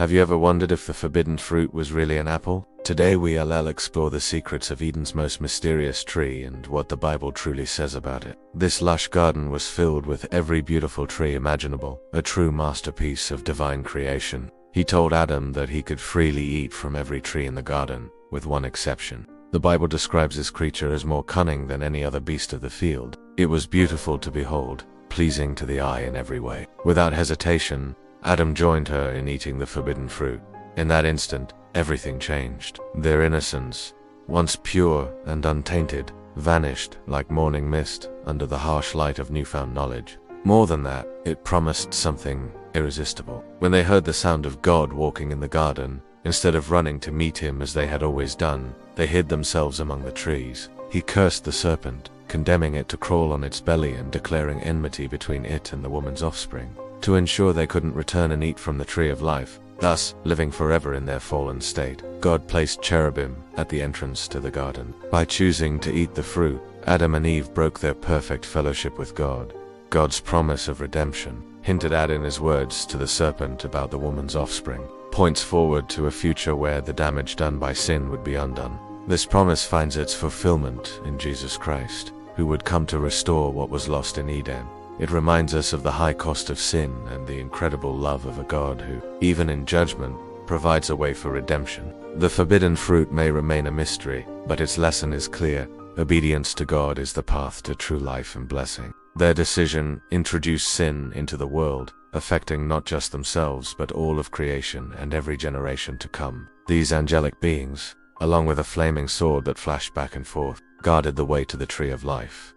Have you ever wondered if the forbidden fruit was really an apple? Today we'll explore the secrets of Eden's most mysterious tree and what the Bible truly says about it. This lush garden was filled with every beautiful tree imaginable, a true masterpiece of divine creation. He told Adam that he could freely eat from every tree in the garden, with one exception. The Bible describes this creature as more cunning than any other beast of the field. It was beautiful to behold, pleasing to the eye in every way. Without hesitation, Adam joined her in eating the forbidden fruit. In that instant, everything changed. Their innocence, once pure and untainted, vanished like morning mist under the harsh light of newfound knowledge. More than that, it promised something irresistible. When they heard the sound of God walking in the garden, instead of running to meet him as they had always done, they hid themselves among the trees. He cursed the serpent, condemning it to crawl on its belly and declaring enmity between it and the woman's offspring, to ensure they couldn't return and eat from the tree of life, thus living forever in their fallen state. God placed cherubim at the entrance to the garden. By choosing to eat the fruit, Adam and Eve broke their perfect fellowship with God. God's promise of redemption, hinted at in his words to the serpent about the woman's offspring, points forward to a future where the damage done by sin would be undone. This promise finds its fulfillment in Jesus Christ, who would come to restore what was lost in Eden. It reminds us of the high cost of sin and the incredible love of a God who, even in judgment, provides a way for redemption. The forbidden fruit may remain a mystery, but its lesson is clear. Obedience to God is the path to true life and blessing. Their decision introduced sin into the world, affecting not just themselves but all of creation and every generation to come. These angelic beings, along with a flaming sword that flashed back and forth, guarded the way to the tree of life.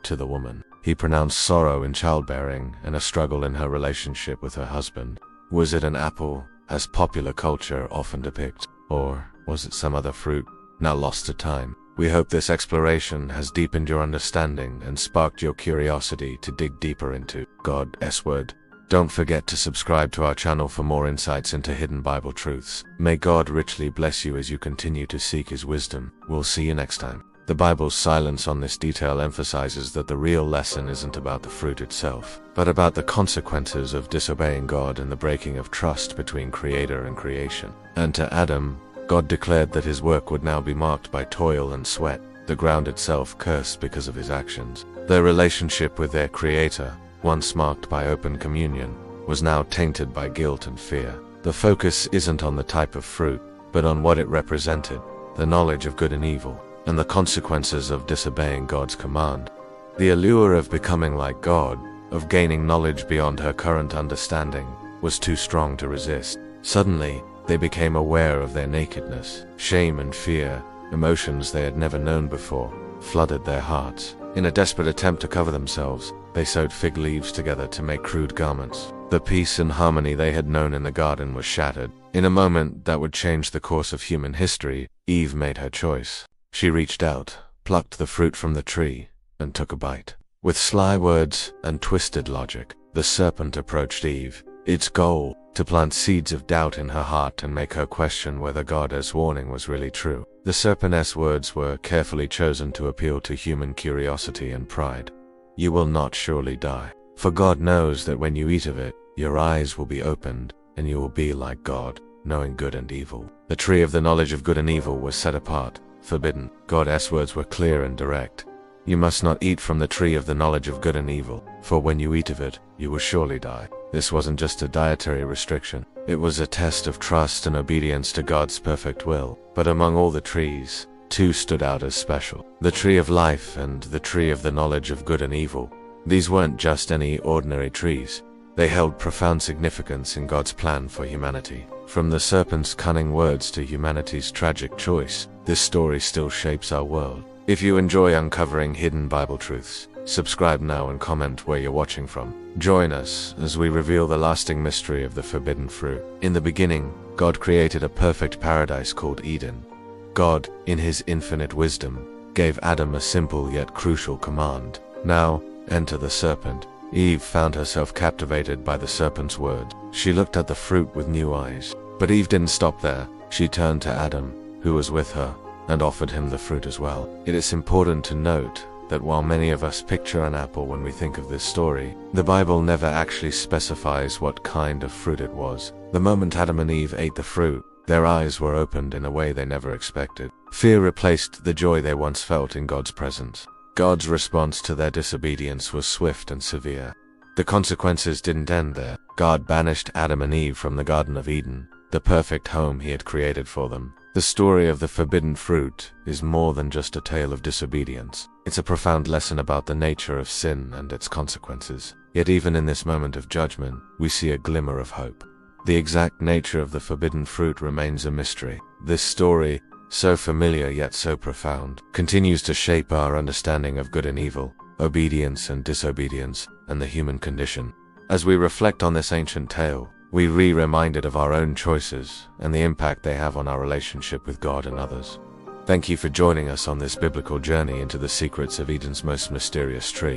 To the woman, he pronounced sorrow in childbearing and a struggle in her relationship with her husband. Was it an apple, as popular culture often depicts, or was it some other fruit, now lost to time? We hope this exploration has deepened your understanding and sparked your curiosity to dig deeper into God's Word. Don't forget to subscribe to our channel for more insights into hidden Bible truths. May God richly bless you as you continue to seek His wisdom. We'll see you next time. The Bible's silence on this detail emphasizes that the real lesson isn't about the fruit itself, but about the consequences of disobeying God and the breaking of trust between Creator and creation. And to Adam, God declared that his work would now be marked by toil and sweat, the ground itself cursed because of his actions. Their relationship with their Creator, once marked by open communion, was now tainted by guilt and fear. The focus isn't on the type of fruit, but on what it represented, the knowledge of good and evil, and the consequences of disobeying God's command. The allure of becoming like God, of gaining knowledge beyond her current understanding, was too strong to resist. Suddenly, they became aware of their nakedness. Shame and fear, emotions they had never known before, flooded their hearts. In a desperate attempt to cover themselves, they sewed fig leaves together to make crude garments. The peace and harmony they had known in the garden was shattered. In a moment that would change the course of human history, Eve made her choice. She reached out, plucked the fruit from the tree, and took a bite. With sly words and twisted logic, the serpent approached Eve, its goal to plant seeds of doubt in her heart and make her question whether God's warning was really true. The serpent's words were carefully chosen to appeal to human curiosity and pride. You will not surely die, for God knows that when you eat of it, your eyes will be opened, and you will be like God, knowing good and evil. The tree of the knowledge of good and evil was set apart, forbidden. God's words were clear and direct. You must not eat from the tree of the knowledge of good and evil, for when you eat of it, you will surely die. This wasn't just a dietary restriction. It was a test of trust and obedience to God's perfect will. But among all the trees, two stood out as special: the tree of life and the tree of the knowledge of good and evil. These weren't just any ordinary trees. They held profound significance in God's plan for humanity. From the serpent's cunning words to humanity's tragic choice, this story still shapes our world. If you enjoy uncovering hidden Bible truths, subscribe now and comment where you're watching from. Join us as we reveal the lasting mystery of the forbidden fruit. In the beginning, God created a perfect paradise called Eden. God, in His infinite wisdom, gave Adam a simple yet crucial command. Now, enter the serpent. Eve found herself captivated by the serpent's word. She looked at the fruit with new eyes. But Eve didn't stop there. She turned to Adam, who was with her, and offered him the fruit as well. It is important to note that while many of us picture an apple when we think of this story, the Bible never actually specifies what kind of fruit it was. The moment Adam and Eve ate the fruit, their eyes were opened in a way they never expected. Fear replaced the joy they once felt in God's presence. God's response to their disobedience was swift and severe. The consequences didn't end there. God banished Adam and Eve from the Garden of Eden, the perfect home he had created for them. The story of the forbidden fruit is more than just a tale of disobedience. It's a profound lesson about the nature of sin and its consequences. Yet even in this moment of judgment, we see a glimmer of hope. The exact nature of the forbidden fruit remains a mystery. This story, so familiar yet so profound, continues to shape our understanding of good and evil, obedience and disobedience, and the human condition. As we reflect on this ancient tale, we are reminded of our own choices and the impact they have on our relationship with God and others. Thank you for joining us on this biblical journey into the secrets of Eden's most mysterious tree.